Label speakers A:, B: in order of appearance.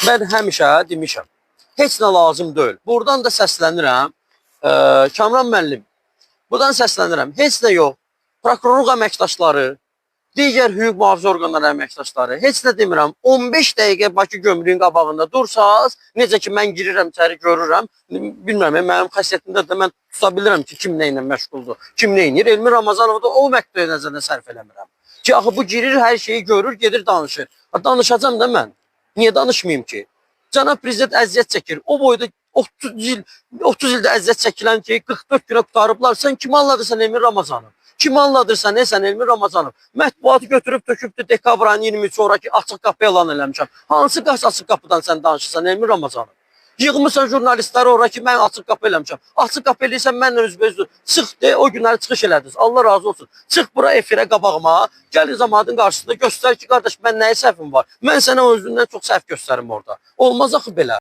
A: Mən həmişə demişəm, heç nə lazım deyil. Buradan da səslənirəm, Kamran müəllim, buradan səslənirəm, heç nə yox. Prokurorluq əməkdaşları, digər hüquq mühafizə orqanları əməkdaşları, heç nə demirəm, 15 dəqiqə Bakı gömrüyün qabağında dursaz, necə ki mən girirəm, içəri görürəm, bilmirəm, mənim xəsiyyətimdə də mən tuta bilirəm ki, kim nə ilə məşğuldur, kim nə edir. Elmi Ramazanov da o məqtəyə nəzərdən sərf eləmirəm. Ki, axı bu girir, hər şeyi görür, gedir, danışır. Danışacam da mən. Niyə danışmayayım ki? Cənab Prezident əziyyət çəkir. O boyda 30 ildə əziyyət çəkilən ki, 44 günə qutarıblar. Sən kimi anladırsan Elmi Ramazanov? Kimi anladırsan, sən Elmi Ramazanov? Mətbuatı götürüb tökübdür dekabr ayının 23 sonraki açıq qapı elan eləmişəm. Hansı açıq qapıdan sən danışırsan Elmi Ramazanov? Yığmışsan jurnalistləri ora ki, mən açıq qapı eləmişəm. Açıq qapı eləyirsən, mənlə üzbəüz çıx de, o günləri çıxış elədiniz. Allah razı olsun. Çıx bura efirə qabağıma, gəl cəmaatın qarşısında göstər ki, qardaş, mən nəyə səhvim var? Mən sənə özündən çox səhv göstərim orada. Olmaz axı belə.